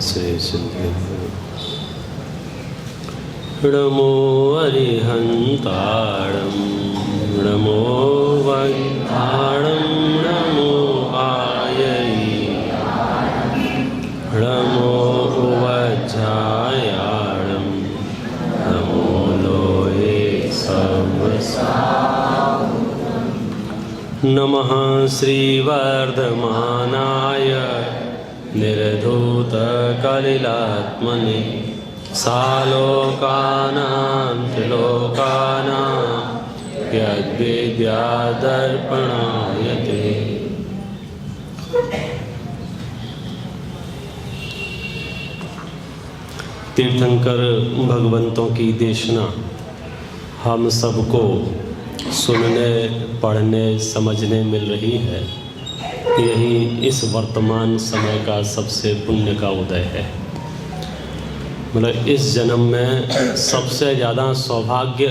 से सिद्धि नमो अरिहंताणं नमो वैद्धाणं नमो आयै नमो वज्रायाणं नमो लोये नमः श्रीवर्धमानाय निर्धूतकलिलात्मने सालोकानां त्रिलोकानां यद्विद्यादर्पणायते। तीर्थंकर भगवंतों की देशना हम सबको सुनने, पढ़ने, समझने मिल रही है। यही इस वर्तमान समय का सबसे पुण्य का उदय है। मतलब इस जन्म में सबसे ज़्यादा सौभाग्य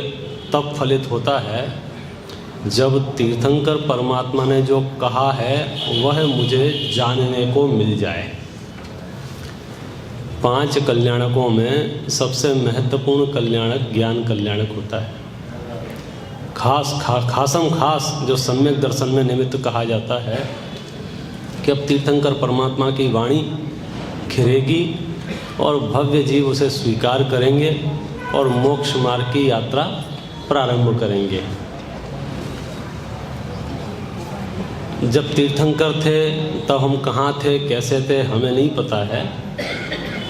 तब फलित होता है जब तीर्थंकर परमात्मा ने जो कहा है वह मुझे जानने को मिल जाए। 5 कल्याणकों में सबसे महत्वपूर्ण कल्याणक ज्ञान कल्याणक होता है। खासम खास जो सम्यक दर्शन में निमित्त कहा जाता है कि अब तीर्थंकर परमात्मा की वाणी घिरेगी और भव्य जीव उसे स्वीकार करेंगे और मोक्ष मार्ग की यात्रा प्रारंभ करेंगे। जब तीर्थंकर थे तब हम कहाँ थे, कैसे थे, हमें नहीं पता है।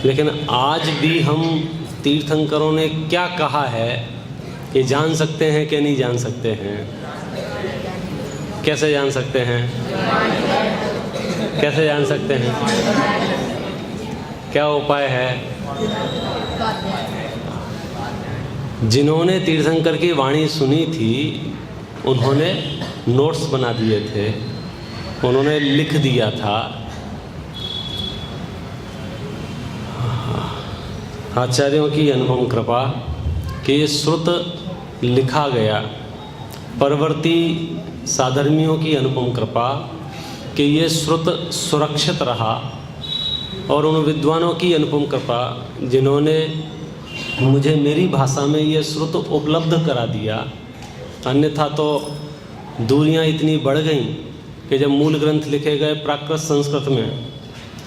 लेकिन आज भी हम तीर्थंकरों ने क्या कहा है ये जान सकते हैं कि नहीं जान सकते हैं? कैसे जान सकते हैं? कैसे जान सकते हैं? क्या उपाय है? जिन्होंने तीर्थंकर की वाणी सुनी थी उन्होंने नोट्स बना दिए थे, उन्होंने लिख दिया था। आचार्यों की अनुपम कृपा कि ये श्रुत लिखा गया, परवर्ती साधर्मियों की अनुपम कृपा कि ये श्रुत सुरक्षित रहा, और उन विद्वानों की अनुपम कृपा जिन्होंने मुझे मेरी भाषा में ये श्रुत उपलब्ध करा दिया। अन्यथा तो दूरियां इतनी बढ़ गईं कि जब मूल ग्रंथ लिखे गए प्राकृत संस्कृत में,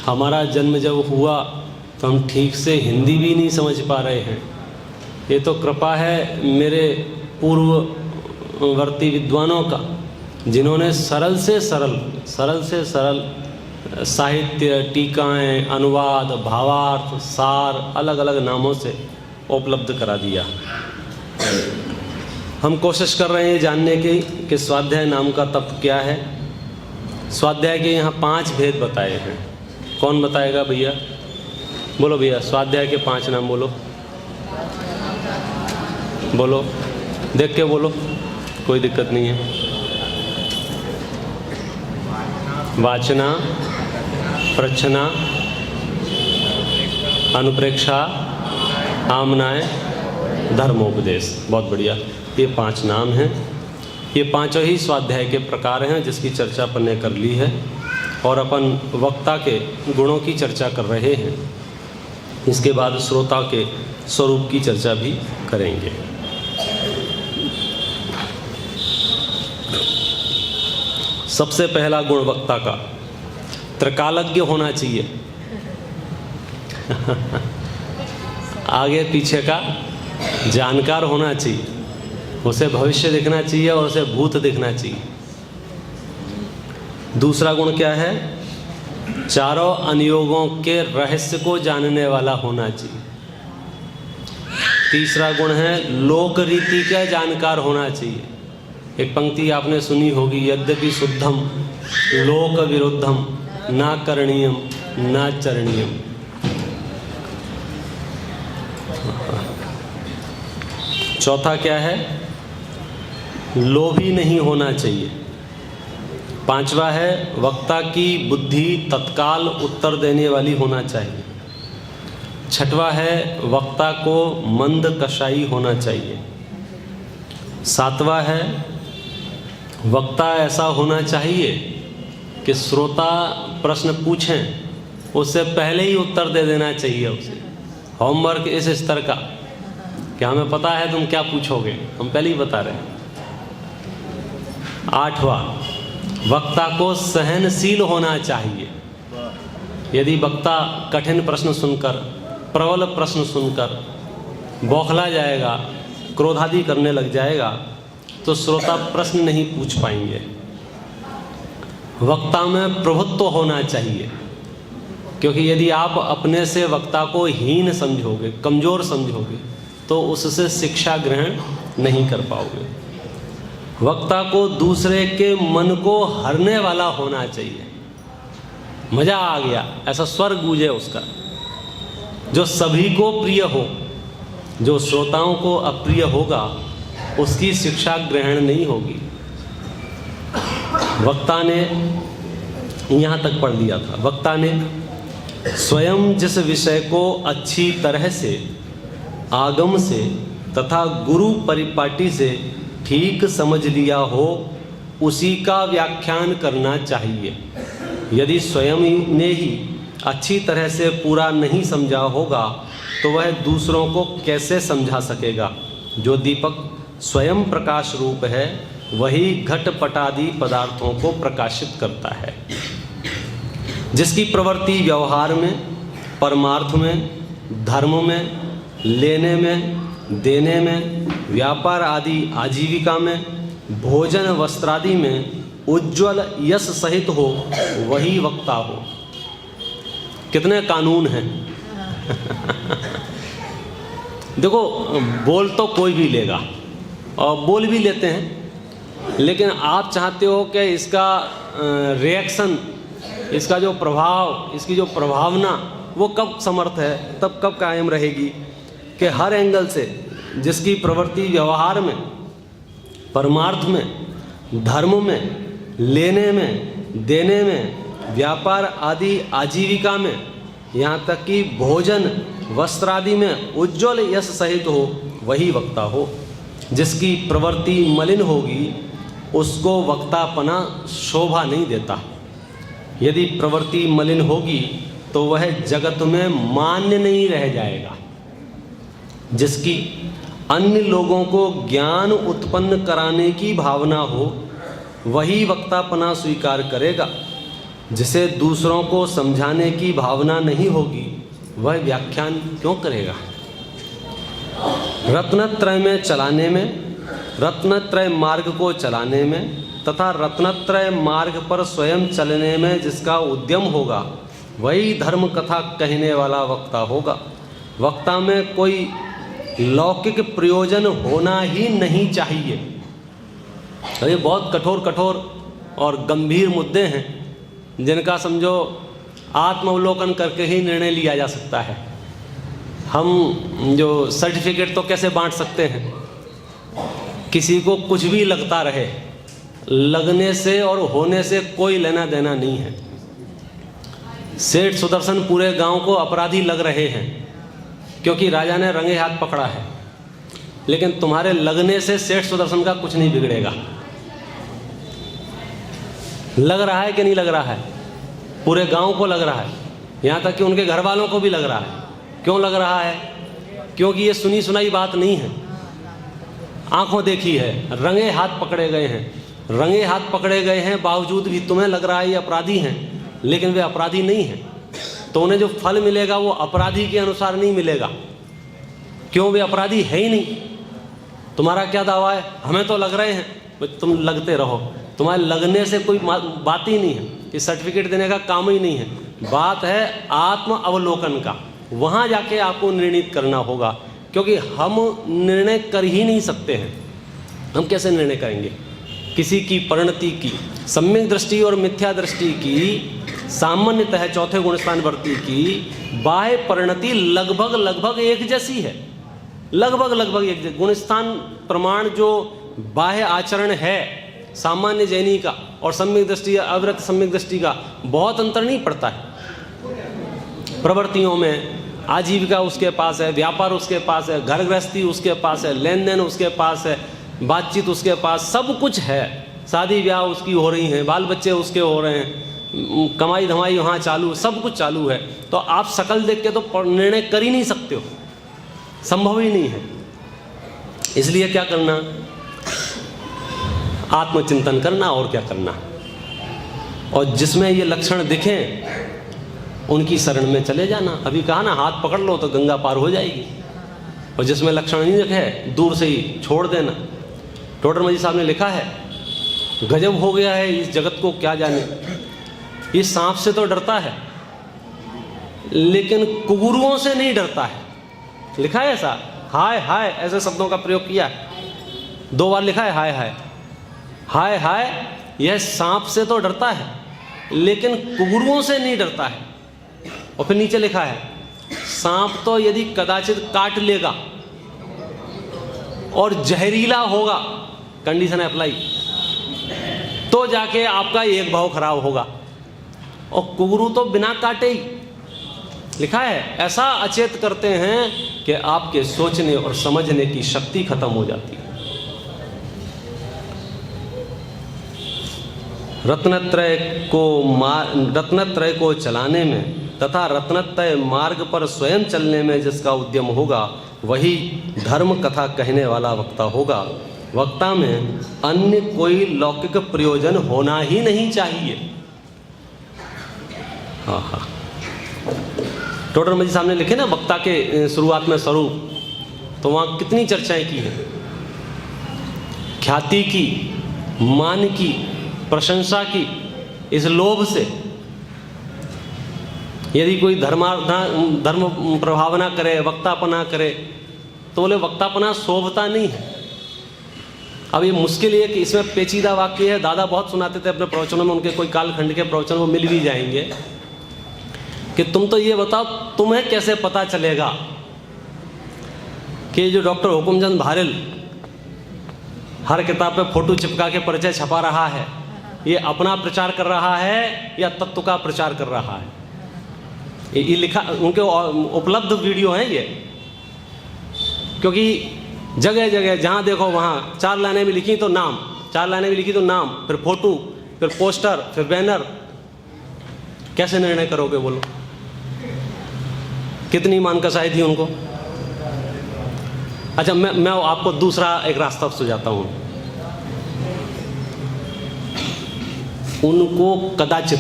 हमारा जन्म जब हुआ तो हम ठीक से हिंदी भी नहीं समझ पा रहे हैं। ये तो कृपा है मेरे पूर्ववर्ती विद्वानों का, जिन्होंने सरल से सरल साहित्य, टीकाएँ, अनुवाद, भावार्थ, सार अलग अलग नामों से उपलब्ध करा दिया। हम कोशिश कर रहे हैं जानने की कि स्वाध्याय नाम का तत्व क्या है। स्वाध्याय के यहाँ 5 भेद बताए हैं। कौन बताएगा भैया? बोलो भैया, स्वाध्याय के 5 नाम बोलो। बोलो, देख के बोलो, कोई दिक्कत नहीं है। वाचना, प्रच्छना, अनुप्रेक्षा, आमनाय, धर्मोपदेश। बहुत बढ़िया, ये 5 नाम हैं। ये 5 ही स्वाध्याय के प्रकार हैं जिसकी चर्चा अपन ने कर ली है, और अपन वक्ता के गुणों की चर्चा कर रहे हैं। इसके बाद श्रोता के स्वरूप की चर्चा भी करेंगे। सबसे पहला गुण वक्ता का त्रिकालज्ञ होना चाहिए। आगे पीछे का जानकार होना चाहिए, उसे भविष्य दिखना चाहिए और उसे भूत दिखना चाहिए। दूसरा गुण क्या है? चारों अनुयोगों के रहस्य को जानने वाला होना चाहिए। तीसरा गुण है लोक रीति का जानकार होना चाहिए। एक पंक्ति आपने सुनी होगी, यद्यपि शुद्धम लोक विरुद्धम ना करणीयम ना चरणीयम। चौथा क्या है? लोभी नहीं होना चाहिए। पांचवा है वक्ता की बुद्धि तत्काल उत्तर देने वाली होना चाहिए। छठवा है वक्ता को मंद कषाई होना चाहिए। सातवां है वक्ता ऐसा होना चाहिए कि श्रोता प्रश्न पूछें उससे पहले ही उत्तर दे देना चाहिए उसे। होमवर्क इस स्तर का कि हमें पता है तुम क्या पूछोगे, हम पहले ही बता रहे हैं। 8वां, वक्ता को सहनशील होना चाहिए। यदि वक्ता कठिन प्रश्न सुनकर, प्रबल प्रश्न सुनकर बौखला जाएगा, क्रोधादि करने लग जाएगा, तो श्रोता प्रश्न नहीं पूछ पाएंगे। वक्ता में प्रभुत्व होना चाहिए, क्योंकि यदि आप अपने से वक्ता को हीन समझोगे, कमज़ोर समझोगे, तो उससे शिक्षा ग्रहण नहीं कर पाओगे। वक्ता को दूसरे के मन को हरने वाला होना चाहिए। मज़ा आ गया ऐसा स्वर गूंजे उसका, जो सभी को प्रिय हो। जो श्रोताओं को अप्रिय होगा उसकी शिक्षा ग्रहण नहीं होगी। वक्ता ने यहाँ तक पढ़ लिया था। वक्ता ने स्वयं जिस विषय को अच्छी तरह से आगम से तथा गुरु परिपाटी से ठीक समझ लिया हो, उसी का व्याख्यान करना चाहिए। यदि स्वयं ने ही अच्छी तरह से पूरा नहीं समझा होगा तो वह दूसरों को कैसे समझा सकेगा। जो दीपक स्वयं प्रकाश रूप है वही घटपटादि पदार्थों को प्रकाशित करता है। जिसकी प्रवृत्ति व्यवहार में, परमार्थ में, धर्म में, लेने में, देने में, व्यापार आदि आजीविका में, भोजन वस्त्रादि में उज्ज्वल यश सहित हो, वही वक्ता हो। कितने कानून हैं। देखो, बोल तो कोई भी लेगा और बोल भी लेते हैं, लेकिन आप चाहते हो कि इसका रिएक्शन, इसका जो प्रभाव, इसकी जो प्रभावना वो कब समर्थ है, तब कब कायम रहेगी कि हर एंगल से जिसकी प्रवृत्ति व्यवहार में, परमार्थ में, धर्म में, लेने में, देने में, व्यापार आदि आजीविका में, यहाँ तक कि भोजन वस्त्रादि में उज्ज्वल यश सहित हो, वही वक्ता हो। जिसकी प्रवृत्ति मलिन होगी उसको वक्तापना शोभा नहीं देता। यदि प्रवृत्ति मलिन होगी तो वह जगत में मान्य नहीं रह जाएगा। जिसकी अन्य लोगों को ज्ञान उत्पन्न कराने की भावना हो, वही वक्तापना स्वीकार करेगा। जिसे दूसरों को समझाने की भावना नहीं होगी वह व्याख्यान क्यों करेगा। रत्नत्रय में चलाने में, रत्नत्रय मार्ग को चलाने में तथा रत्नत्रय मार्ग पर स्वयं चलने में जिसका उद्यम होगा, वही धर्म कथा कहने वाला वक्ता होगा। वक्ता में कोई लौकिक प्रयोजन होना ही नहीं चाहिए। ये बहुत कठोर कठोर और गंभीर मुद्दे हैं जिनका समझो आत्मावलोकन करके ही निर्णय लिया जा सकता है। हम जो सर्टिफिकेट तो कैसे बांट सकते हैं, किसी को कुछ भी लगता रहे, लगने से और होने से कोई लेना देना नहीं है। सेठ सुदर्शन पूरे गांव को अपराधी लग रहे हैं क्योंकि राजा ने रंगे हाथ पकड़ा है, लेकिन तुम्हारे लगने से सेठ सुदर्शन का कुछ नहीं बिगड़ेगा। लग रहा है कि नहीं लग रहा है? पूरे गांव को लग रहा है, यहाँ तक कि उनके घर वालों को भी लग रहा है। क्यों लग रहा है? क्योंकि ये सुनी सुनाई बात नहीं है, आंखों देखी है। रंगे हाथ पकड़े गए हैं, रंगे हाथ पकड़े गए हैं बावजूद भी तुम्हें लग रहा है ये अपराधी हैं, लेकिन वे अपराधी नहीं हैं। तो उन्हें जो फल मिलेगा वो अपराधी के अनुसार नहीं मिलेगा। क्यों? वे अपराधी है ही नहीं। तुम्हारा क्या दावा है? हमें तो लग रहे हैं। तुम लगते रहो, तुम्हारे लगने से कोई बात ही नहीं है कि सर्टिफिकेट देने का काम ही नहीं है। बात है आत्म अवलोकन का। वहाँ जाके आपको निर्णित करना होगा, क्योंकि हम निर्णय कर ही नहीं सकते हैं। हम कैसे निर्णय करेंगे? किसी की परिणति की, सम्यक दृष्टि और मिथ्या दृष्टि की, सामान्यतः चौथे गुणस्थान वर्ती की बाह्य परिणति लगभग एक जैसी है। लगभग एक जैसी। गुणस्थान प्रमाण जो बाह्य आचरण है सामान्य जैनी का और सम्यक दृष्टि, अवृत सम्यक दृष्टि का बहुत अंतर नहीं पड़ता है। प्रवृत्तियों में आजीविका उसके पास है, व्यापार उसके पास है, घर गृहस्थी उसके पास है, लेन देन उसके पास है, बातचीत उसके पास, सब कुछ है। शादी ब्याह उसकी हो रही हैं, बाल बच्चे उसके हो रहे हैं, कमाई धमाई वहाँ चालू, सब कुछ चालू है, तो आप शकल देख के तो निर्णय कर ही नहीं सकते हो, संभव ही नहीं है। इसलिए क्या करना, आत्मचिंतन करना और क्या करना। और जिसमें ये लक्षण दिखें उनकी शरण में चले जाना। अभी कहा ना, हाथ पकड़ लो तो गंगा पार हो जाएगी। और जिसमें लक्षण नहीं दिखे दूर से ही छोड़ देना। टोडरमल साहब ने लिखा है, गजब हो गया है इस जगत को क्या जाने, ये सांप से तो डरता है लेकिन कुगुरुओं से नहीं डरता है। लिखा है ऐसा, हाय हाय ऐसे शब्दों का प्रयोग किया है, 2 बार लिखा है हाय हाय। हाय हाय, यह सांप से तो डरता है लेकिन कुगुरुओं से नहीं डरता है। और फिर नीचे लिखा है, सांप तो यदि कदाचित काट लेगा और जहरीला होगा, कंडीशन अप्लाई, तो जाके आपका एक भाव खराब होगा, और कुगुरु तो बिना काटे ही। लिखा है, ऐसा अचेत करते हैं कि आपके सोचने और समझने की शक्ति खत्म हो जाती है। रत्नत्रय को चलाने में तथा रत्नत्रय मार्ग पर स्वयं चलने में जिसका उद्यम होगा वही धर्म कथा कहने वाला वक्ता होगा। वक्ता में अन्य कोई लौकिक प्रयोजन होना ही नहीं चाहिए। हाँ हाँ, टोडरमल साहब ने लिखे ना वक्ता के शुरुआत में स्वरूप, तो वहाँ कितनी चर्चाएं की है, ख्याति की, मान की, प्रशंसा की। इस लोभ से यदि कोई धर्म प्रभावना करे, वक्तापना करे, तो बोले वक्तापना शोभता नहीं है। अब ये मुश्किल है कि इसमें पेचीदा वाक्य है, दादा बहुत सुनाते थे अपने प्रवचनों में, उनके कोई कालखंड के प्रवचन वो मिल भी जाएंगे, कि तुम तो ये बताओ तुम्हें कैसे पता चलेगा कि जो डॉक्टर हुकुमचंद भारिल हर किताब पे फोटो चिपका के परिचय छपा रहा है, ये अपना प्रचार कर रहा है या तत्व का प्रचार कर रहा है। ये लिखा, उनके उपलब्ध वीडियो हैं ये, क्योंकि जगह जगह जहाँ देखो वहाँ 4 लाइनें भी लिखी तो नाम, 4 लाइनें भी लिखी तो नाम, फिर फोटो, फिर पोस्टर, फिर बैनर। कैसे निर्णय करोगे बोलो? कितनी मान कसाई थी उनको। अच्छा, मैं आपको दूसरा एक रास्ता सुझाता हूँ। उनको कदाचित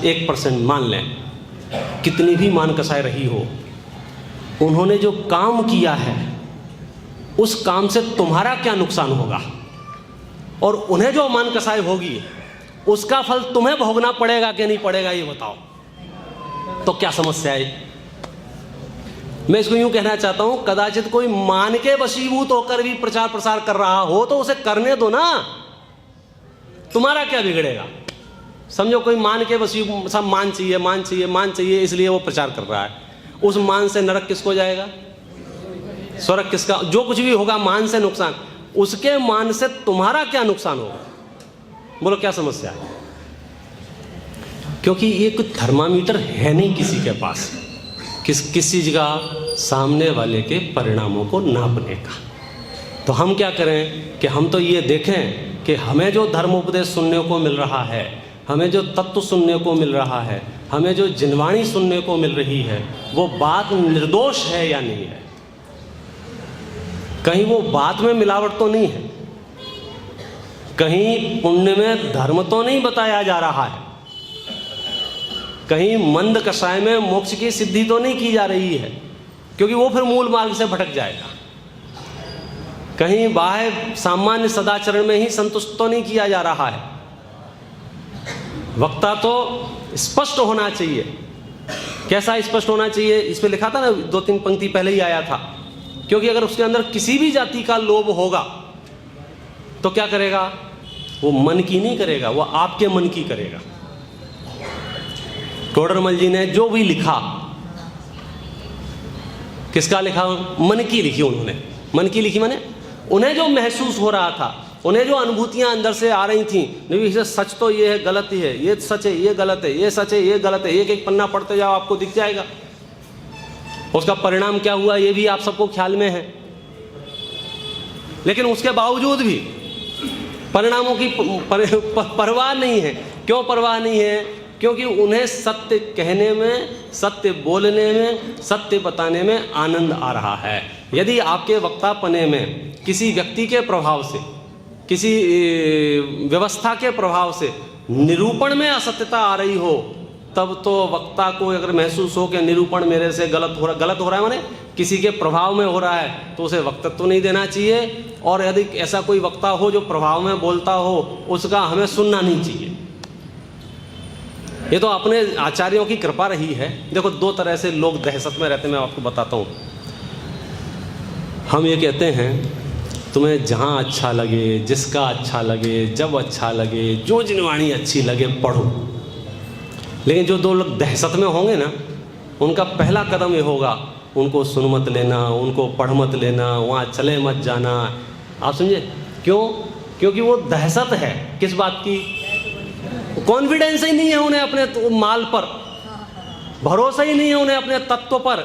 1% मान लें, कितनी भी मान कसाई रही हो, उन्होंने जो काम किया है उस काम से तुम्हारा क्या नुकसान होगा, और उन्हें जो मान कसाई होगी उसका फल तुम्हें भोगना पड़ेगा कि नहीं पड़ेगा, ये बताओ। तो क्या समस्या है? मैं इसको यूं कहना चाहता हूं, कदाचित कोई मान के वशीभूत होकर भी प्रचार प्रसार कर रहा हो तो उसे करने दो ना, तुम्हारा क्या बिगड़ेगा। समझो कोई मान के वशीभूत, सब मान चाहिए मान चाहिए मान चाहिए, इसलिए वो प्रचार कर रहा है। उस मान से नरक किसको जाएगा, स्वर्ग किसका? जो कुछ भी होगा मान से नुकसान, उसके मान से तुम्हारा क्या नुकसान होगा, बोलो क्या समस्या है? क्योंकि ये कोई थर्मामीटर है नहीं किसी के पास, किस चीज का, सामने वाले के परिणामों को नापने का। तो हम क्या करें कि हम तो ये देखें कि हमें जो धर्म उपदेश सुनने को मिल रहा है, हमें जो तत्व सुनने को मिल रहा है, हमें जो जिनवाणी सुनने को मिल रही है, वो बात निर्दोष है या नहीं है, कहीं वो बात में मिलावट तो नहीं है, कहीं पुण्य में धर्म तो नहीं बताया जा रहा है, कहीं मंद कषाय में मोक्ष की सिद्धि तो नहीं की जा रही है, क्योंकि वो फिर मूल मार्ग से भटक जाएगा, कहीं बाह्य सामान्य सदाचरण में ही संतुष्ट तो नहीं किया जा रहा है। वक्ता तो स्पष्ट होना चाहिए। कैसा स्पष्ट होना चाहिए? इस पे लिखा था ना, 2-3 पंक्ति पहले ही आया था। क्योंकि अगर उसके अंदर किसी भी जाति का लोभ होगा तो क्या करेगा? वो मन की नहीं करेगा, वो आपके मन की करेगा। टोडरमल जी ने जो भी लिखा, किसका लिखा? मन की लिखी उन्होंने। मन की लिखी माने उन्हें जो महसूस हो रहा था, उन्हें जो अनुभूतियां अंदर से आ रही थी, नहीं सच तो ये है, गलत ही है, ये सच है, ये गलत है, ये सच है, ये गलत है, एक एक पन्ना पढ़ते जाओ आपको दिख जाएगा। उसका परिणाम क्या हुआ ये भी आप सबको ख्याल में है। लेकिन उसके बावजूद भी परिणामों की परवाह नहीं है। क्यों परवाह नहीं है? क्योंकि उन्हें सत्य कहने में, सत्य बोलने में, सत्य बताने में आनंद आ रहा है। यदि आपके वक्तापने में किसी व्यक्ति के प्रभाव से, किसी व्यवस्था के प्रभाव से निरूपण में असत्यता आ रही हो, तब तो वक्ता को अगर महसूस हो कि निरूपण मेरे से गलत हो रहा है, माने किसी के प्रभाव में हो रहा है, तो उसे वक्तत्व तो नहीं देना चाहिए। और यदि ऐसा कोई वक्ता हो जो प्रभाव में बोलता हो, उसका हमें सुनना नहीं चाहिए। ये तो अपने आचार्यों की कृपा रही है। देखो, दो तरह से लोग दहशत में रहते हैं, मैं आपको बताता हूँ। हम ये कहते हैं तुम्हें जहाँ अच्छा लगे, जिसका अच्छा लगे, जब अच्छा लगे, जो जिनवाणी अच्छी लगे पढ़ो। लेकिन जो दो लोग दहशत में होंगे ना, उनका पहला कदम ये होगा, उनको सुन मत लेना, उनको पढ़ मत लेना, वहाँ चले मत जाना। आप समझे क्यों? क्योंकि वो दहशत है किस बात की? कॉन्फिडेंस ही नहीं है उन्हें अपने माल पर, भरोसा ही नहीं है उन्हें अपने तत्व पर।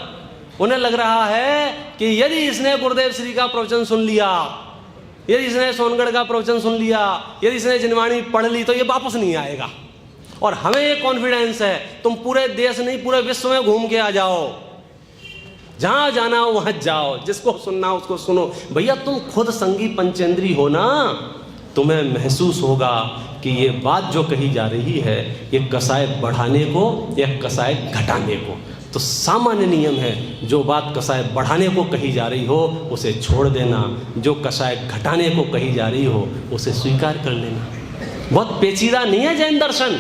उन्हें लग रहा है कि यदि इसने गुरुदेव श्री का प्रवचन सुन लिया, यदि इसने सोनगढ़ का प्रवचन सुन लिया, यदि इसने जिनवाणी पढ़ ली, तो ये वापस नहीं आएगा। और हमें ये कॉन्फिडेंस है, तुम पूरे देश नहीं पूरे विश्व में घूम के आ जाओ, जहां जाना हो वहां जाओ, जिसको सुनना हो उसको सुनो। भैया तुम खुद संगी पंचेंद्री हो ना, तुम्हें महसूस होगा कि ये बात जो कही जा रही है ये कसाय बढ़ाने को या कसाय घटाने को। तो सामान्य नियम है, जो बात कसाय बढ़ाने को कही जा रही हो उसे छोड़ देना, जो कसाय घटाने को कही जा रही हो उसे स्वीकार कर लेना। बहुत पेचीदा नहीं है जैन दर्शन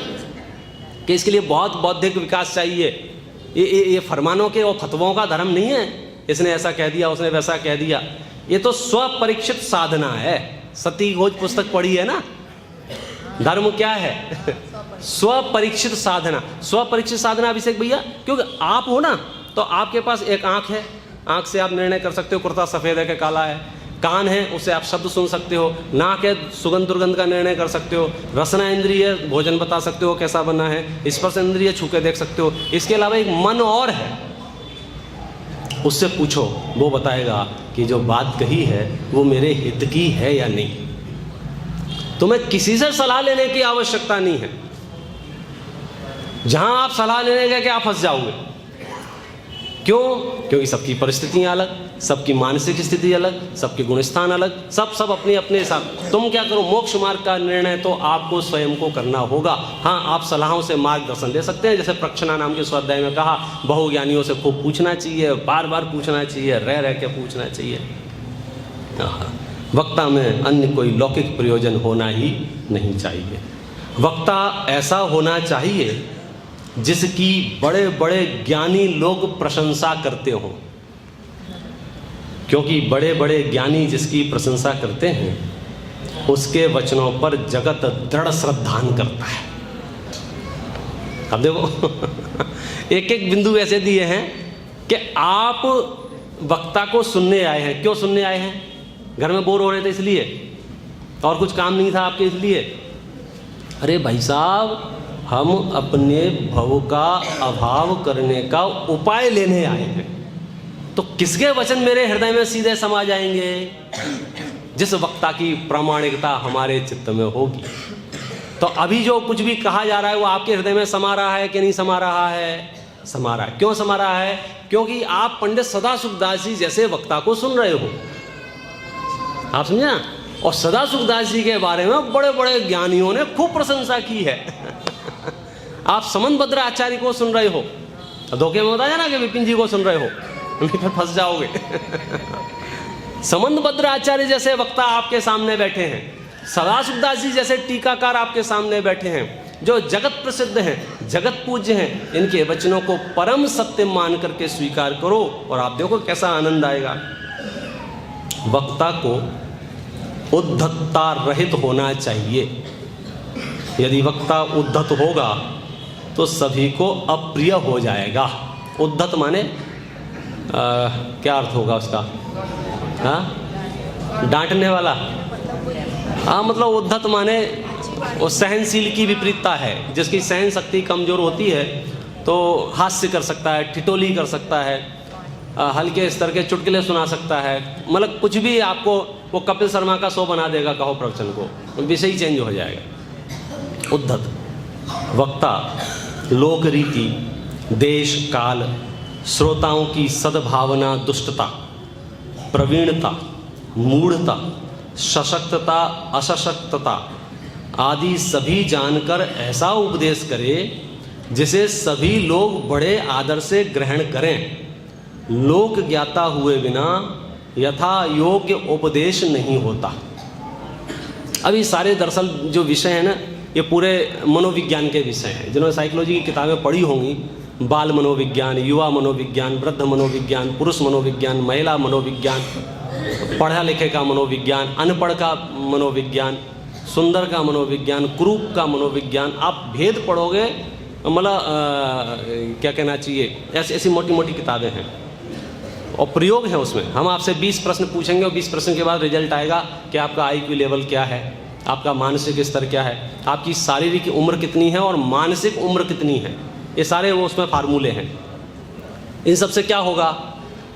कि इसके लिए बहुत बौद्धिक विकास चाहिए। ये फरमानों के और फतवों का धर्म नहीं है, इसने ऐसा कह दिया उसने वैसा कह दिया। ये तो स्वपरीक्षित साधना है। सती घोष पुस्तक पढ़ी है ना, धर्म क्या है? स्वपरीक्षित साधना। स्वपरीक्षित साधना अभिषेक भैया, क्योंकि आप हो ना, तो आपके पास एक आंख है, आंख से आप निर्णय कर सकते हो कुर्ता सफ़ेद है कि काला है। कान है, उससे आप शब्द सुन सकते हो। नाक है, सुगंध दुर्गंध का निर्णय कर सकते हो। रसना इंद्रिय, भोजन बता सकते हो कैसा बना है। स्पर्श इंद्रिय, छू के देख सकते हो। इसके अलावा एक मन और है, उससे पूछो, वो बताएगा कि जो बात कही है वो मेरे हित की है या नहीं। तुम्हें किसी से सलाह लेने की आवश्यकता नहीं है। जहां आप सलाह लेने गए कि आप फंस जाओगे। क्यों? क्योंकि सबकी परिस्थितियां अलग, सबकी मानसिक स्थिति अलग, सबके गुणस्थान अलग, सब अपने अपने हिसाब। तुम क्या करो, मोक्ष मार्ग का निर्णय तो आपको स्वयं को करना होगा। हाँ, आप सलाहों से मार्गदर्शन दे सकते हैं, जैसे प्रक्षणा नाम के स्वाध्याय में कहा, बहुज्ञानियों से खूब पूछना चाहिए, बार बार पूछना चाहिए, रह के पूछना चाहिए। वक्ता में अन्य कोई लौकिक प्रयोजन होना ही नहीं चाहिए। वक्ता ऐसा होना चाहिए जिसकी बड़े बड़े ज्ञानी लोग प्रशंसा करते हों, क्योंकि बड़े बड़े ज्ञानी जिसकी प्रशंसा करते हैं उसके वचनों पर जगत दृढ़ श्रद्धान करता है। अब देखो एक एक बिंदु ऐसे दिए हैं कि आप वक्ता को सुनने आए हैं। क्यों सुनने आए हैं? घर में बोर हो रहे थे इसलिए, और कुछ काम नहीं था आपके इसलिए? अरे भाई साहब, हम अपने भव का अभाव करने का उपाय लेने आए हैं। तो किसके वचन मेरे हृदय में सीधे समा जाएंगे? जिस वक्ता की प्रामाणिकता हमारे चित्त में होगी। तो अभी जो कुछ भी कहा जा रहा है वो आपके हृदय में समा रहा है कि नहीं समा रहा है? समा रहा है। क्यों समा रहा है? क्योंकि आप पंडित सदासुखदास जी जैसे वक्ता को सुन रहे हो। आप समझे ना? और सदासुखदास जी के बारे में बड़े बड़े ज्ञानियों ने खूब प्रशंसा की है। आप समंतभद्र आचार्य को सुन रहे हो, धोखे में बताया ना कि विपिन जी को सुन रहे हो, फिर फंस जाओगे। समंतभद्र आचार्य जैसे वक्ता आपके सामने बैठे हैं, सदासुखदास जी जैसे टीकाकार आपके सामने बैठे हैं, जो जगत प्रसिद्ध हैं, जगत पूज्य हैं। इनके वचनों को परम सत्य मान करके स्वीकार करो और आप देखो कैसा आनंद आएगा। वक्ता को उद्धतता रहित होना चाहिए। यदि वक्ता उद्धत होगा तो सभी को अप्रिय हो जाएगा। उद्धत माने क्या अर्थ होगा उसका? हाँ, डांटने वाला। हाँ, मतलब उद्धत माने वो सहनशील की विपरीतता है। जिसकी सहन शक्ति कमजोर होती है तो हास्य कर सकता है, ठिठोली कर सकता है, हल्के स्तर के चुटकुले सुना सकता है, मतलब कुछ भी आपको वो कपिल शर्मा का शो बना देगा, कहो प्रवचन को, विषय चेंज हो जाएगा। उद्धत वक्ता लोक रीति, देश काल, श्रोताओं की सद्भावना, दुष्टता, प्रवीणता, मूढ़ता, सशक्तता, असशक्तता आदि सभी जानकर ऐसा उपदेश करे जिसे सभी लोग बड़े आदर से ग्रहण करें। लोक ज्ञाता हुए बिना यथा योग्य उपदेश नहीं होता। अभी सारे दरअसल जो विषय हैं ना, ये पूरे मनोविज्ञान के विषय हैं। जिन्होंने साइकोलॉजी की किताबें पढ़ी होंगी, बाल मनोविज्ञान, युवा मनोविज्ञान, वृद्ध मनोविज्ञान, पुरुष मनोविज्ञान, महिला मनोविज्ञान, पढ़ा लिखे का मनोविज्ञान, अनपढ़ का मनोविज्ञान, सुंदर का मनोविज्ञान, कुरूप का मनोविज्ञान, आप भेद पढ़ोगे, मतलब क्या कहना चाहिए, ऐसी ऐसी मोटी मोटी किताबें हैं और प्रयोग है उसमें। हम आपसे 20 प्रश्न पूछेंगे और 20 प्रश्न के बाद रिजल्ट आएगा कि आपका IQ लेवल क्या है, आपका मानसिक स्तर क्या है, आपकी शारीरिक उम्र कितनी है और मानसिक उम्र कितनी है। ये सारे वो उसमें फार्मूले हैं। इन सब से क्या होगा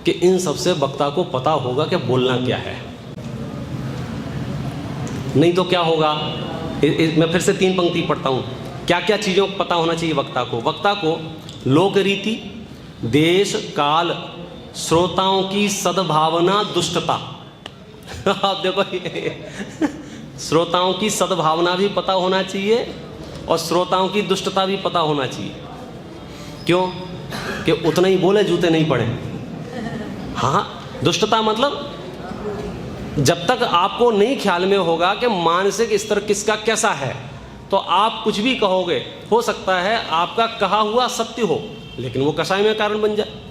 कि इन सब से वक्ता को पता होगा कि बोलना क्या है। नहीं तो क्या होगा, मैं फिर से 3 पंक्ति पढ़ता हूँ। क्या क्या चीज़ों को पता होना चाहिए वक्ता को। वक्ता को लोक रीति, देश काल, श्रोताओं की सद्भावना, दुष्टता आप देखो श्रोताओं की सद्भावना भी पता होना चाहिए और श्रोताओं की दुष्टता भी पता होना चाहिए। क्यों कि उतना ही बोले जूते नहीं पड़े। हाँ, दुष्टता मतलब जब तक आपको नहीं ख्याल में होगा कि मानसिक स्तर किसका कैसा है, तो आप कुछ भी कहोगे, हो सकता है आपका कहा हुआ सत्य हो लेकिन वो कषाय में कारण बन जाए।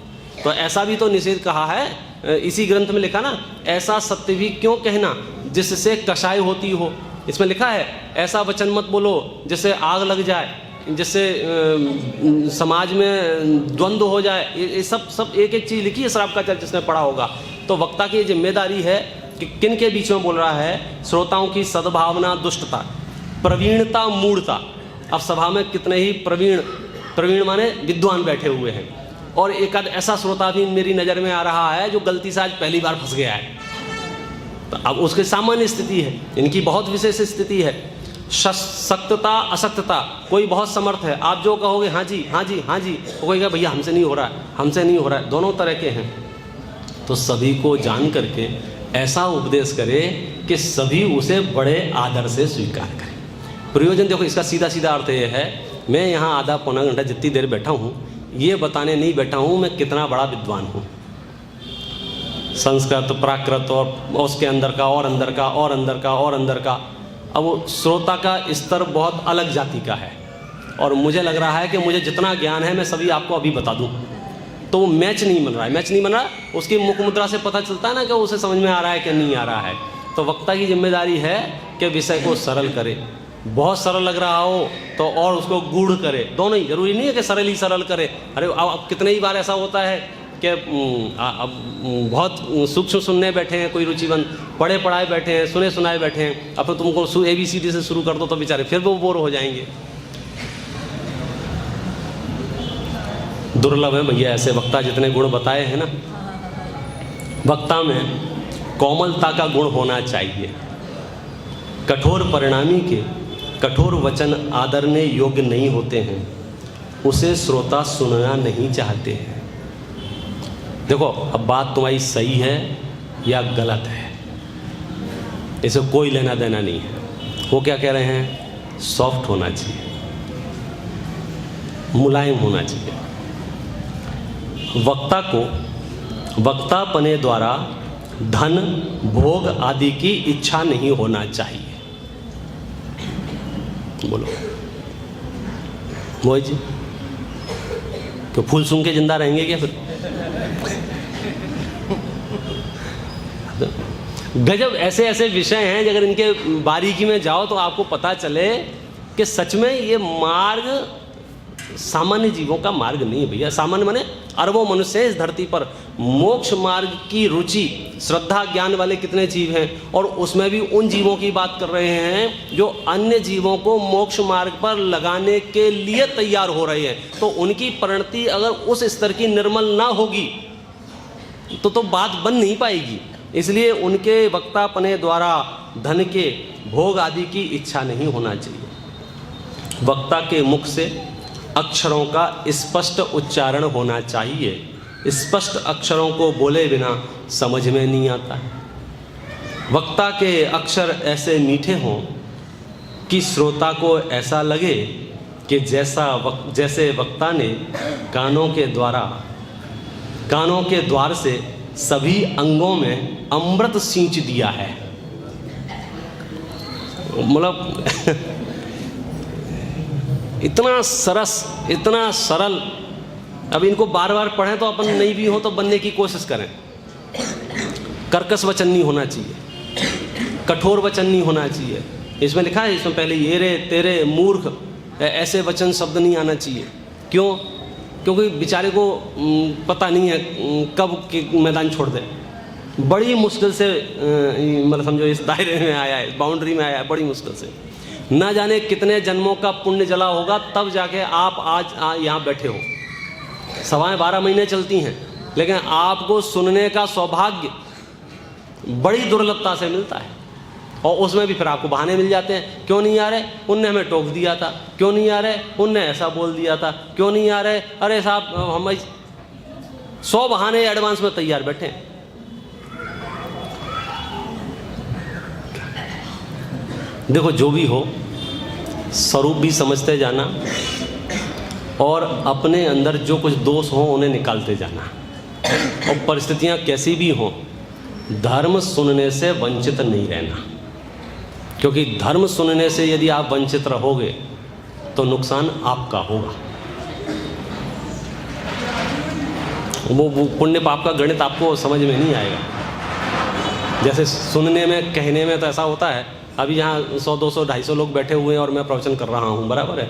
तो ऐसा भी तो निषेध कहा है, इसी ग्रंथ में लिखा ना, ऐसा सत्य भी क्यों कहना जिससे कषाय होती हो। इसमें लिखा है ऐसा वचन मत बोलो जिससे आग लग जाए, जिससे समाज में द्वंद्व हो जाए। ये सब एक एक चीज़ लिखी है श्रावकाचार्य जिसने पढ़ा होगा। तो वक्ता की जिम्मेदारी है कि किन के बीच में बोल रहा है। श्रोताओं की सद्भावना, दुष्टता, प्रवीणता, मूढ़ता। अब सभा में कितने ही प्रवीण माने विद्वान बैठे हुए हैं और एक आध ऐसा श्रोता भी मेरी नज़र में आ रहा है जो गलती से आज पहली बार फंस गया है। तो अब उसकी सामान्य स्थिति है, इनकी बहुत विशेष स्थिति है। शक्तता, असक्तता, कोई बहुत समर्थ है, आप जो कहोगे हाँ जी हाँ जी हाँ जी, वो कहेगा भैया हमसे नहीं हो रहा है, हमसे नहीं हो रहा है। दोनों तरह के हैं। तो सभी को जान करके ऐसा उपदेश करे कि सभी उसे बड़े आदर से स्वीकार करें। प्रयोजन देखो, इसका सीधा सीधा अर्थ ये है, मैं यहाँ आधा पौना घंटा जितनी देर बैठा हूँ ये बताने नहीं बैठा हूँ मैं कितना बड़ा विद्वान हूँ। संस्कृत, प्राकृत और उसके अंदर का और अंदर का और अंदर का और अंदर का। अब वो श्रोता का स्तर बहुत अलग जाति का है और मुझे लग रहा है कि मुझे जितना ज्ञान है मैं सभी आपको अभी बता दूँ, तो वो मैच नहीं बन रहा है। मैच नहीं बन रहा, उसकी मुख मुद्रा से पता चलता है ना कि उसे समझ में आ रहा है कि नहीं आ रहा है। तो वक्ता की जिम्मेदारी है कि विषय को सरल करे। बहुत सरल लग रहा हो तो और उसको गूढ़ करे। दोनों ही, जरूरी नहीं है कि सरल ही सरल करे। अरे अब कितने ही बार ऐसा होता है कि अब बहुत सूक्ष्म सुनने बैठे हैं, कोई रुचिवंत, पढ़े पढ़ाए बैठे हैं, सुने सुनाए बैठे हैं, अब तो तुमको ABCD से शुरू कर दो तो बेचारे फिर वो बोर हो जाएंगे। दुर्लभ है भैया ऐसे वक्ता जितने गुण बताए हैं ना। वक्ता में कोमलता का गुण होना चाहिए। कठोर परिणामी के कठोर वचन आदरने योग्य नहीं होते हैं, उसे श्रोता सुनना नहीं चाहते हैं। देखो अब बात तुम्हारी सही है या गलत है, इसे कोई लेना देना नहीं है। वो क्या कह रहे हैं, सॉफ्ट होना चाहिए, मुलायम होना चाहिए। वक्ता को वक्तापने द्वारा धन, भोग आदि की इच्छा नहीं होना चाहिए। बोलो मोहित जी, तो फूल सूंघ के जिंदा रहेंगे क्या फिर? गजब ऐसे ऐसे विषय हैं, अगर इनके बारीकी में जाओ तो आपको पता चले कि सच में ये मार्ग सामान्य जीवों का मार्ग नहीं है भैया। सामान्य माने अरबों मनुष्य है इस धरती पर। मोक्ष मार्ग की रुचि, श्रद्धा, ज्ञान वाले कितने जीव हैं, और उसमें भी उन जीवों की बात कर रहे हैं जो अन्य जीवों को मोक्ष मार्ग पर लगाने के लिए तैयार हो रहे हैं। तो उनकी परिणति अगर उस स्तर की निर्मल ना होगी तो बात बन नहीं पाएगी। इसलिए उनके वक्तापने द्वारा धन के, भोग आदि की इच्छा नहीं होना चाहिए। वक्ता के मुख से अक्षरों का स्पष्ट उच्चारण होना चाहिए। स्पष्ट अक्षरों को बोले बिना समझ में नहीं आता। वक्ता के अक्षर ऐसे मीठे हों कि श्रोता को ऐसा लगे कि जैसे वक्ता ने कानों के द्वार से सभी अंगों में अमृत सींच दिया है। मतलब इतना सरस, इतना सरल। अब इनको बार बार पढ़ें तो अपन नहीं भी हो तो बनने की कोशिश करें। कर्कश वचन नहीं होना चाहिए, कठोर वचन नहीं होना चाहिए। इसमें लिखा है, इसमें पहले ये रे तेरे मूर्ख ऐसे वचन शब्द नहीं आना चाहिए। क्यों? क्योंकि बेचारे को पता नहीं है कब मैदान छोड़ दे। बड़ी मुश्किल से मतलब समझो इस दायरे में आया है, बाउंड्री में आया है, बड़ी मुश्किल से। ना जाने कितने जन्मों का पुण्य जला होगा तब जाके आप आज यहाँ बैठे हो। सभाएं 12 महीने चलती हैं, लेकिन आपको सुनने का सौभाग्य बड़ी दुर्लभता से मिलता है। और उसमें भी फिर आपको बहाने मिल जाते हैं। क्यों नहीं आ रहे? उनने हमें टोक दिया था। क्यों नहीं आ रहे? उनने ऐसा बोल दिया था। क्यों नहीं आ रहे? अरे साहब हम 100 बहाने एडवांस में तैयार बैठे हैं। देखो, जो भी हो स्वरूप भी समझते जाना और अपने अंदर जो कुछ दोष हो उन्हें निकालते जाना। और परिस्थितियां कैसी भी हों, धर्म सुनने से वंचित नहीं रहना। क्योंकि धर्म सुनने से यदि आप वंचित रहोगे तो नुकसान आपका होगा। वो पुण्य पाप का गणित आपको समझ में नहीं आएगा। जैसे सुनने में, कहने में तो ऐसा होता है। अभी यहाँ 100, 200, 250 लोग बैठे हुए हैं और मैं प्रवचन कर रहा हूँ, बराबर है।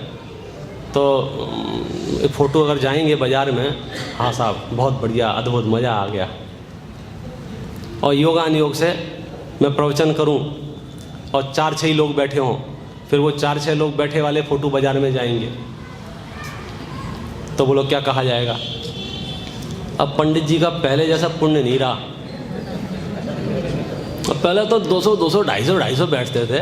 तो फ़ोटो अगर जाएंगे बाज़ार में, हाँ साहब बहुत बढ़िया, अद्भुत, मज़ा आ गया। और योगानुयोग से मैं प्रवचन करूं और 4-6 लोग बैठे हों, फिर वो 4-6 लोग बैठे वाले फ़ोटो बाज़ार में जाएंगे तो बोलो क्या कहा जाएगा? अब पंडित जी का पहले जैसा पुण्य नहीं रहा। अब पहले तो 200, 250 बैठते थे।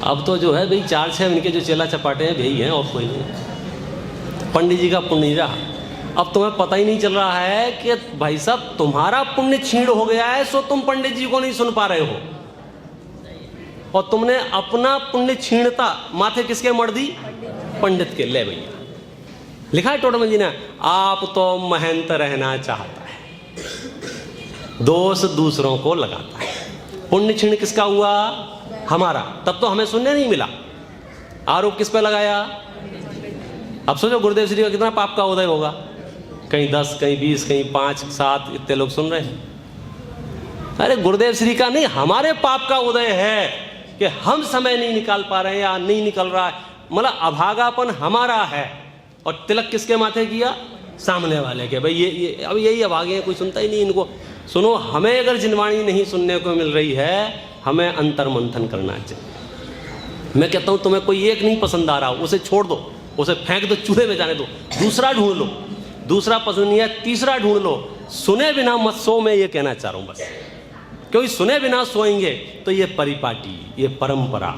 अब तो जो है भाई 4-6 इनके जो चेला चपाटे हैं वही हैं और कोई नहीं। पंडित जी का पुण्य नहीं रहा। अब तुम्हें पता ही नहीं चल रहा है कि भाई साहब तुम्हारा पुण्य छीण हो गया है, सो तुम पंडित जी को नहीं सुन पा रहे हो। और तुमने अपना पुण्य छीणता माथे किसके मर दी? पंडित के। ले भैया, लिखा है टोडरमल जी ने, आप तो महंत रहना चाहता है, दोष दूसरों को लगाता है। पुण्य छीण किसका हुआ? हमारा। तब तो हमें सुनने नहीं मिला। आरोप किस पे लगाया? अब सोचो गुरुदेव श्री का कितना पाप का उदय होगा। कहीं 10, कहीं 20, कहीं 5, 7 इतने लोग सुन रहे हैं। अरे गुरुदेव श्री का नहीं, हमारे पाप का उदय है कि हम समय नहीं निकाल पा रहे हैं या नहीं निकल रहा है। मतलब अभागापन हमारा है। और तिलक किसके माथे किया? सामने वाले के। भाई ये अब यही अभागे हैं, कोई सुनता ही नहीं इनको। सुनो, हमें अगर जिनवाणी नहीं सुनने को मिल रही है, हमें अंतर मंथन करना चाहिए। मैं कहता हूं तुम्हें कोई एक नहीं पसंद आ रहा, उसे छोड़ दो, उसे फेंक दो, चूल्हे में जाने दो, दूसरा ढूंढ लो। दूसरा पसंद नहीं है, तीसरा ढूंढ लो। सुने बिना मत सो, मैं ये कहना चाह रहा हूं बस। क्योंकि सुने बिना सोएंगे तो ये परिपाटी, ये परंपरा,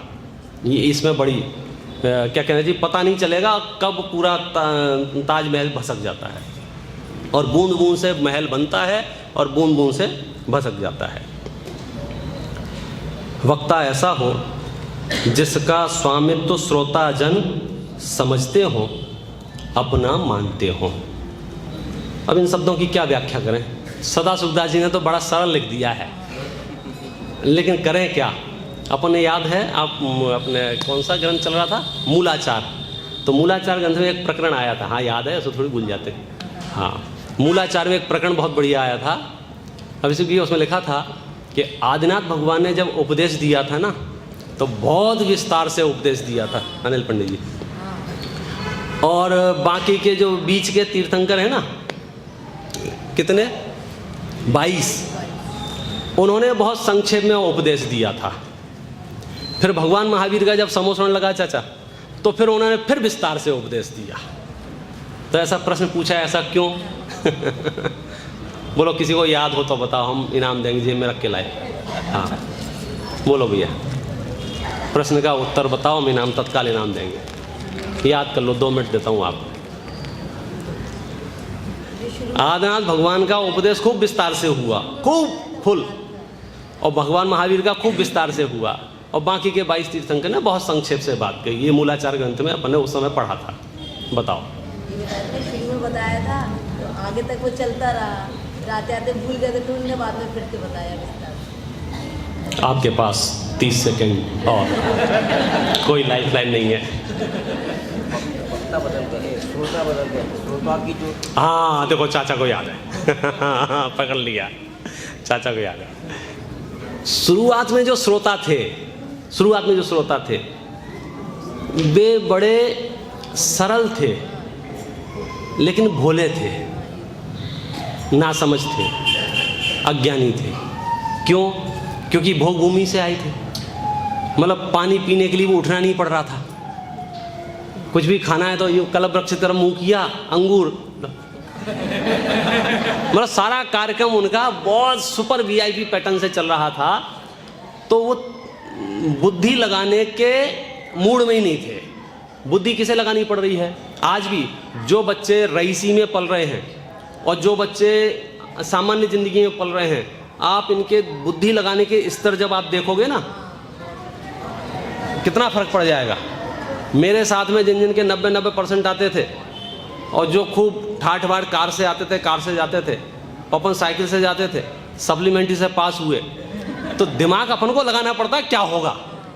ये इसमें बड़ी क्या कहना जी, पता नहीं चलेगा कब पूरा ताजमहल भसक जाता है। और बूंद बूंद से महल बनता है और बूंद बूंद से भसक जाता है। वक्ता ऐसा हो जिसका स्वामित्व श्रोता जन समझते हो, अपना मानते हो। अब इन शब्दों की क्या व्याख्या करें? सदा सुखदास जी ने तो बड़ा सरल लिख दिया है, लेकिन करें क्या? अपने याद है, आप अपने कौन सा ग्रंथ चल रहा था? मूलाचार। तो मूलाचार ग्रंथ में एक प्रकरण आया था। हाँ याद है, ऐसे थोड़ी भूल जाते हैं। हाँ, मूलाचार में एक प्रकरण बहुत बढ़िया आया था। अब इसी उसमें लिखा था कि आदिनाथ भगवान ने जब उपदेश दिया था ना, तो बहुत विस्तार से उपदेश दिया था अनिल पंडित जी। और बाकी के जो बीच के तीर्थंकर हैं ना, कितने? 22, उन्होंने बहुत संक्षेप में उपदेश दिया था। फिर भगवान महावीर का जब समोसरण लगा चाचा, तो फिर उन्होंने फिर विस्तार से उपदेश दिया। तो ऐसा प्रश्न पूछा, ऐसा क्यों? बोलो, किसी को याद हो तो बताओ, हम इनाम देंगे, जेब में रख के लाए। हाँ बोलो भैया, प्रश्न का उत्तर बताओ, हम इनाम तत्काल इनाम देंगे। याद कर लो, 2 मिनट देता हूँ आपको। आदिनाथ भगवान का उपदेश खूब विस्तार से हुआ, खूब फुल, और भगवान महावीर का खूब विस्तार से हुआ, और बाकी के 22 तीर्थंकर ने बहुत संक्षेप से बात कही। ये मूलाचार ग्रंथ में अपने उस समय पढ़ा था। बताओ। शुरू में बताया था तो आगे तक वो चलता रहा, आते आते भूल गए तो उन्होंने बाद में फिर से बताया विस्तार। आपके पास 30 सेकंड और कोई लाइफ लाइन नहीं है। हाँ देखो, चाचा को याद है। पकड़ लिया, चाचा को याद है। शुरुआत में जो श्रोता थे वे बड़े सरल थे, लेकिन भोले थे, नासमझ थे, अज्ञानी थे। क्यों? क्योंकि भोग भूमि से आए थे। मतलब पानी पीने के लिए वो उठना नहीं पड़ रहा था। कुछ भी खाना है तो ये कल्प वृक्ष की तरफ मुंह किया, अंगूर। मतलब सारा कार्यक्रम उनका बहुत सुपर वीआईपी पैटर्न से चल रहा था, तो वो बुद्धि लगाने के मूड में ही नहीं थे। बुद्धि किसे लगानी पड़ रही है? आज भी जो बच्चे रईसी में पल रहे हैं और जो बच्चे सामान्य जिंदगी में पल रहे हैं, आप इनके बुद्धि लगाने के स्तर जब आप देखोगे ना, कितना फर्क पड़ जाएगा। मेरे साथ में जिन जिन के 90% आते थे, और जो खूब ठाठ बाट कार से आते थे, कार से जाते थे, अपन साइकिल से जाते थे, सप्लीमेंट्री से पास हुए, तो दिमाग अपन को लगाना पड़ता है क्या होगा।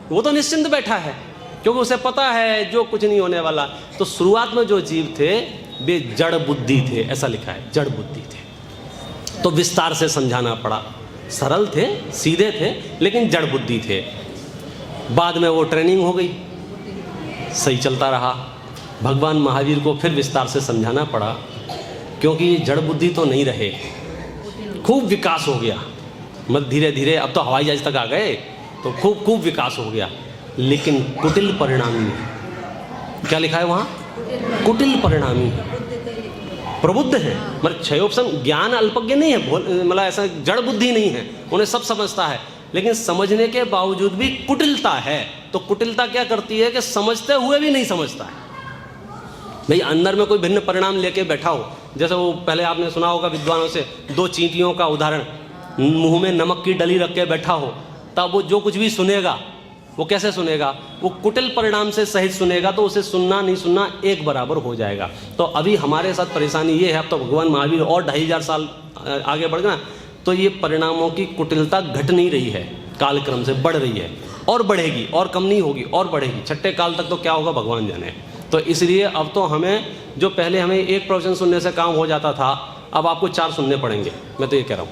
वो तो निश्चिंत बैठा है, क्योंकि उसे पता है जो कुछ नहीं होने वाला। तो शुरुआत में जो जीव थे वे जड़ बुद्धि थे, ऐसा लिखा है, जड़ बुद्धि थे। तो विस्तार से समझाना पड़ा। सरल थे, सीधे थे, लेकिन जड़ बुद्धि थे। बाद में वो ट्रेनिंग हो गई, सही चलता रहा। भगवान महावीर को फिर विस्तार से समझाना पड़ा, क्योंकि ये जड़ बुद्धि तो नहीं रहे, खूब विकास हो गया। मतलब धीरे धीरे अब तो हवाई जहाज तक आ गए, तो खूब विकास हो गया। लेकिन कुटिल परिणामी, क्या लिखा है वहाँ? कुटिल परिणामी, प्रबुद्ध है। मतलब क्षयोपम ज्ञान अल्पज्ञ नहीं है, मतलब ऐसा जड़ बुद्धि नहीं है, उन्हें सब समझता है, लेकिन समझने के बावजूद भी कुटिलता है। तो कुटिलता क्या करती है कि समझते हुए भी नहीं समझता है। भाई अंदर में कोई भिन्न परिणाम लेके बैठा हो, जैसे वो पहले आपने सुना होगा विद्वानों से, 2 चींटियों का उदाहरण, मुंह में नमक की डली रख के बैठा हो, तब वो जो कुछ भी सुनेगा वो कैसे सुनेगा? वो कुटिल परिणाम से सहित सुनेगा, तो उसे सुनना नहीं सुनना एक बराबर हो जाएगा। तो अभी हमारे साथ परेशानी ये है, अब तो भगवान महावीर और 2500 साल आगे बढ़ गए, तो ये परिणामों की कुटिलता घट नहीं रही है, कालक्रम से बढ़ रही है, और बढ़ेगी, और कम नहीं होगी, और बढ़ेगी। छठे काल तक तो क्या होगा भगवान जाने। तो इसलिए अब तो हमें, जो पहले हमें एक प्रवचन सुनने से काम हो जाता था, अब आपको 4 सुनने पड़ेंगे। मैं तो ये कह रहा हूँ,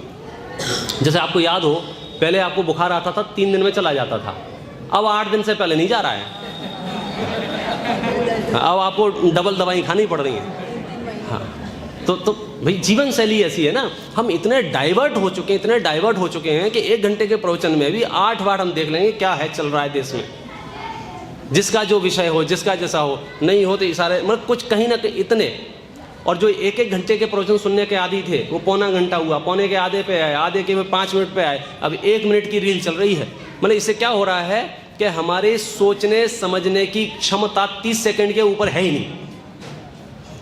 जैसे आपको याद हो, पहले आपको बुखार आता था 3 दिन में चला जाता था, अब 8 दिन से पहले नहीं जा रहा है। अब आपको डबल दवाई खानी पड़ रही है। हाँ, तो भाई जीवन शैली ऐसी है ना, हम इतने डाइवर्ट हो चुके हैं कि 1 घंटे के प्रवचन में भी 8 बार हम देख लेंगे क्या है चल रहा है देश में। जिसका जो विषय हो, जिसका जैसा हो, नहीं हो तो इशारे, मतलब कुछ कहीं ना कहीं इतने। और जो 1-1 घंटे के प्रवचन सुनने के आदी थे, वो पौना घंटा हुआ, पौने के आधे पे आए, आधे के 5 मिनट पे आए, अब 1 मिनट की रील चल रही है। मतलब इससे क्या हो रहा है कि हमारे सोचने समझने की क्षमता 30 सेकंड के ऊपर है ही नहीं,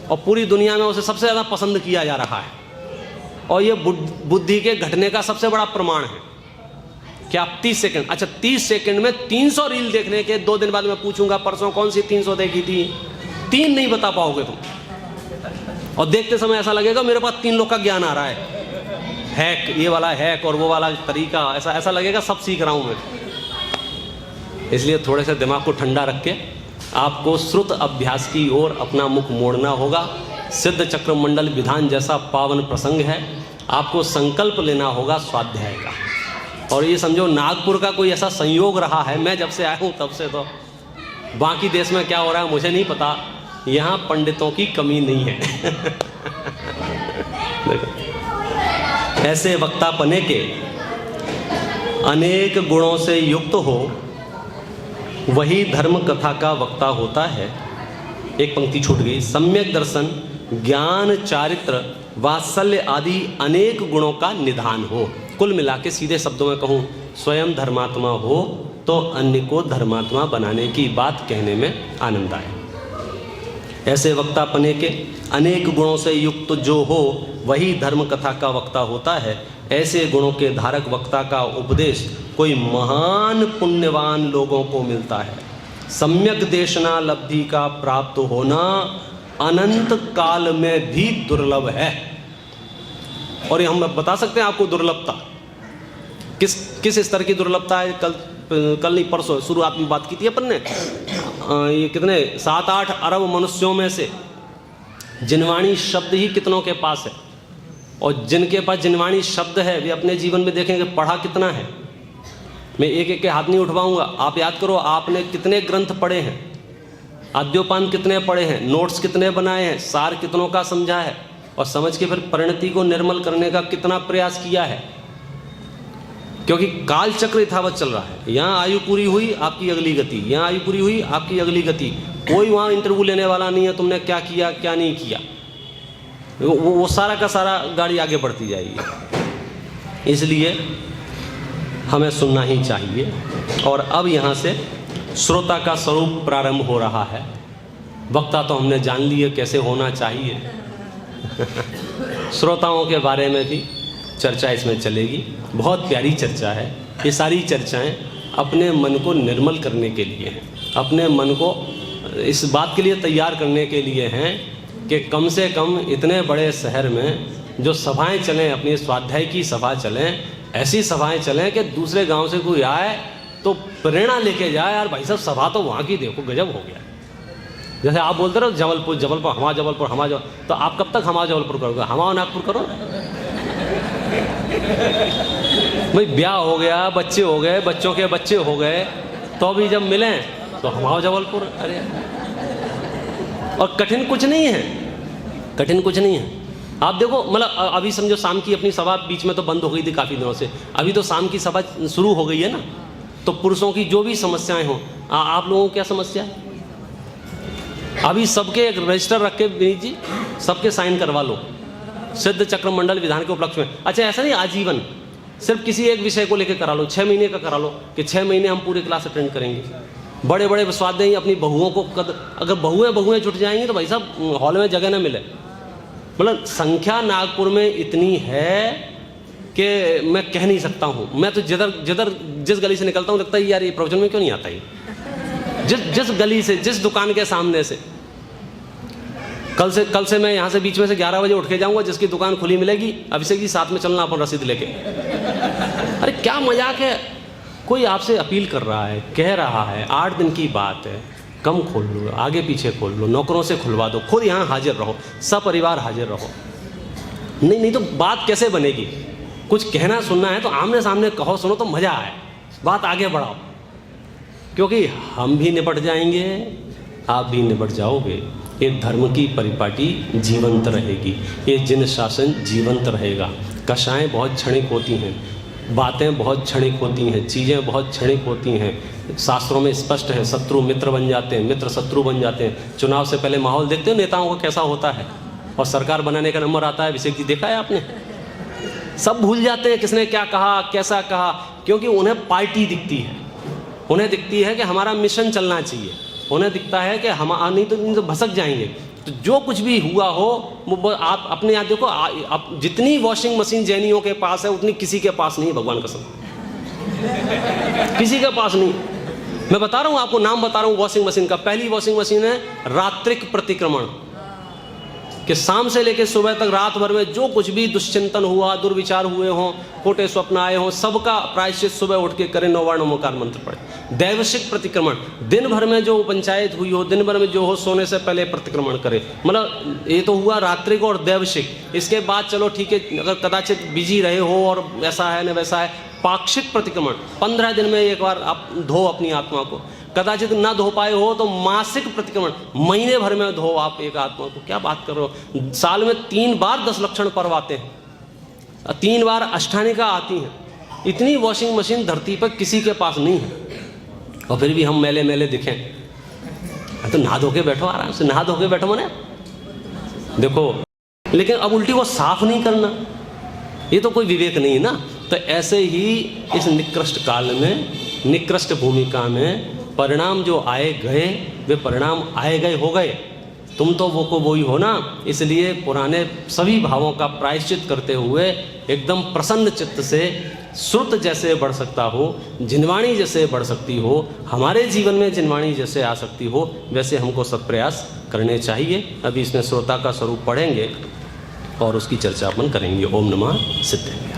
और पूरी दुनिया में उसे सबसे ज़्यादा पसंद किया जा रहा है। और ये बुद्धि के घटने का सबसे बड़ा प्रमाण है कि आप 30 सेकंड, अच्छा 30 सेकंड में 300 रील देखने के 2 दिन बाद मैं पूछूंगा परसों कौन सी 300 देखी थी, 3 नहीं बता पाओगे तुम। और देखते समय ऐसा लगेगा मेरे पास 3 लोग का ज्ञान आ रहा है, हैक, ये वाला हैक और वो वाला तरीका, ऐसा लगेगा सब सीख रहा हूं मैं। इसलिए थोड़े से दिमाग को ठंडा रख के आपको श्रुत अभ्यास की ओर अपना मुख मोड़ना होगा। सिद्ध चक्र मंडल विधान जैसा पावन प्रसंग है, आपको संकल्प लेना होगा स्वाध्याय का। और ये समझो नागपुर का कोई ऐसा संयोग रहा है, मैं जब से आया हूँ तब से, तो बाकी देश में क्या हो रहा है मुझे नहीं पता, यहाँ पंडितों की कमी नहीं है। ऐसे वक्ता पने के अनेक गुणों से युक्त हो, वही धर्म कथा का वक्ता होता है। एक पंक्ति छूट गई, सम्यक दर्शन, ज्ञान, चारित्र, वात्सल्य आदि अनेक गुणों का निधान हो। कुल मिला के सीधे शब्दों में कहूँ, स्वयं धर्मात्मा हो तो अन्य को धर्मात्मा बनाने की बात कहने में आनंद आए। ऐसे वक्ता पने के अनेक गुणों से युक्त जो हो वही धर्म कथा का वक्ता होता है। ऐसे गुणों के धारक वक्ता का उपदेश कोई महान पुण्यवान लोगों को मिलता है। सम्यक देशना लब्धि का प्राप्त होना अनंत काल में भी दुर्लभ है। और ये हम बता सकते हैं आपको दुर्लभता किस स्तर की दुर्लभता है। कल नहीं परसों शुरुआत में बात की थी अपन ने, ये कितने 7-8 अरब मनुष्यों में से जिनवाणी शब्द ही कितनों के पास है, और जिनके पास जिनवाणी शब्द है वे अपने जीवन में देखेंगे पढ़ा कितना है। मैं एक एक के हाथ नहीं उठवाऊंगा, आप याद करो आपने कितने ग्रंथ पढ़े हैं, आद्योपान कितने पढ़े हैं, नोट्स कितने बनाए हैं, सार कितनों का समझा है, और समझ के फिर परिणति को निर्मल करने का कितना प्रयास किया है। क्योंकि काल चक्र यथावत चल रहा है। यहाँ आयु पूरी हुई आपकी अगली गति, यहाँ आयु पूरी हुई आपकी अगली गति। कोई वहाँ इंटरव्यू लेने वाला नहीं है तुमने क्या किया क्या नहीं किया, वो सारा का सारा गाड़ी आगे बढ़ती जाएगी। इसलिए हमें सुनना ही चाहिए। और अब यहाँ से श्रोता का स्वरूप प्रारंभ हो रहा है। वक्ता तो हमने जान लिया कैसे होना चाहिए श्रोताओं के बारे में भी चर्चा इसमें चलेगी। बहुत प्यारी चर्चा है। ये सारी चर्चाएं अपने मन को निर्मल करने के लिए हैं, अपने मन को इस बात के लिए तैयार करने के लिए हैं कि कम से कम इतने बड़े शहर में जो सभाएं चलें, अपनी स्वाध्याय की सभा चलें, ऐसी सभाएं चलें कि दूसरे गांव से कोई आए तो प्रेरणा लेके जाए, यार भाई साहब सभा तो वहाँ की देखो गजब हो गया। जैसे आप बोलते रहो जबलपुर हमारा जबलपुर, तो आप कब तक हमारा जबलपुर करोगे, हमारा नागपुर करो। भाई ब्याह हो गया, बच्चे हो गए, बच्चों के बच्चे हो गए, तो भी जब मिलें तो हमारा जबलपुर। अरे और कठिन कुछ नहीं है, कठिन कुछ नहीं है। आप देखो मतलब अभी समझो शाम की अपनी सभा बीच में तो बंद हो गई थी काफ़ी दिनों से, अभी तो शाम की सभा शुरू हो गई है ना। तो पुरुषों की जो भी समस्याएं हों, आप लोगों को क्या समस्या है, अभी सबके एक रजिस्टर रख के विनीत जी सबके साइन करवा लो सिद्ध चक्र मंडल विधान के उपलक्ष्य में। अच्छा ऐसा नहीं आजीवन, सिर्फ किसी एक विषय को लेकर करा लो, 6 महीने का करा लो कि 6 महीने हम पूरी क्लास अटेंड करेंगे। बड़े बड़े स्वाध्यायी अपनी बहुओं को अगर बहुएं जुट जाएंगी तो भाई साहब हॉल में जगह ना मिले। मतलब संख्या नागपुर में इतनी है कि मैं कह नहीं सकता हूँ। मैं तो जिस गली से निकलता हूँ लगता है यार ये प्रवचन में क्यों नहीं आता ये। जिस गली से, जिस दुकान के सामने से, कल से मैं यहाँ से बीच में से 11 बजे उठ के जाऊँगा, जिसकी दुकान खुली मिलेगी अभिषेक जी साथ में चलना अपन रसीद लेके। अरे क्या मजाक है, कोई आपसे अपील कर रहा है, कह रहा है 8 दिन की बात है, कम खोल लो, आगे पीछे खोल लो, नौकरों से खुलवा दो, खुद यहाँ हाजिर रहो, सपरिवार हाजिर रहो। नहीं तो बात कैसे बनेगी। कुछ कहना सुनना है तो आमने सामने कहो, सुनो तो मज़ा आए, बात आगे बढ़ाओ। क्योंकि हम भी निपट जाएंगे, आप भी निपट जाओगे। ये धर्म की परिपाटी जीवंत रहेगी, ये जिन शासन जीवंत रहेगा। कषाएँ बहुत क्षणिक होती हैं, बातें बहुत क्षणिक होती हैं, चीज़ें बहुत क्षणिक होती हैं। शास्त्रों में स्पष्ट है, शत्रु मित्र बन जाते हैं, मित्र शत्रु बन जाते हैं। चुनाव से पहले माहौल देखते हो नेताओं को कैसा होता है, और सरकार बनाने का नंबर आता है, अभिषेक जी देखा है आपने, सब भूल जाते हैं किसने क्या कहा, कैसा कहा, क्योंकि उन्हें पार्टी दिखती है, उन्हें दिखती है कि हमारा मिशन चलना चाहिए, उन्हें दिखता है कि हम नहीं तो भसक जाएंगे। तो जो कुछ भी हुआ हो वो आप अपने यहाँ देखो, आप जितनी वॉशिंग मशीन जैनियों के पास है उतनी किसी के पास नहीं, भगवान कसम किसी के पास नहीं। मैं बता रहा हूँ आपको, नाम बता रहा हूँ वॉशिंग मशीन का। पहली वॉशिंग मशीन है रात्रिक प्रतिक्रमण, कि शाम से लेकर सुबह तक रात भर में जो कुछ भी दुश्चिंतन हुआ, दुर्विचार हुए हों, खोटे स्वप्न आए हों, सबका प्रायश्चित सुबह उठ के करें, 9 बार नमोकार मंत्र पढ़े। दैवशिक प्रतिक्रमण, दिन भर में जो पंचायत हुई हो, दिन भर में जो हो, सोने से पहले प्रतिक्रमण करे। मतलब ये तो हुआ रात्रिक और दैवशिक। इसके बाद चलो ठीक है, अगर कदाचित बिजी रहे हो और ऐसा है न वैसा है, पाक्षिक प्रतिक्रमण, 15 दिन में एक बार आप धो अपनी आत्मा को। कदाचित ना धो पाए हो तो मासिक प्रतिक्रमण, महीने भर में धो आप एक आत्मा को। क्या बात कर रहे हो, साल में 3 बार 10 लक्षण पर्व आते हैं, 3 बार अष्टानिका आती हैं। इतनी वॉशिंग मशीन धरती पर किसी के पास नहीं है, और फिर भी हम मेले मेले दिखें। तो नहा धो के बैठो, आराम से नहा धो के बैठो मने देखो। लेकिन अब उल्टी वो साफ नहीं करना, ये तो कोई विवेक नहीं है ना। तो ऐसे ही इस निकृष्ट काल में, निकृष्ट भूमिका में परिणाम जो आए गए, वे परिणाम आए गए हो गए। तुम तो वो को वही हो ना। इसलिए पुराने सभी भावों का प्रायश्चित करते हुए एकदम प्रसन्न चित्त से श्रुत जैसे बढ़ सकता हो, जिनवाणी जैसे बढ़ सकती हो, हमारे जीवन में जिनवाणी जैसे आ सकती हो, वैसे हमको सत्प्रयास करने चाहिए। अभी इसमें श्रोता का स्वरूप पढ़ेंगे और उसकी चर्चा अपन करेंगे। ओम नमः सिद्धे।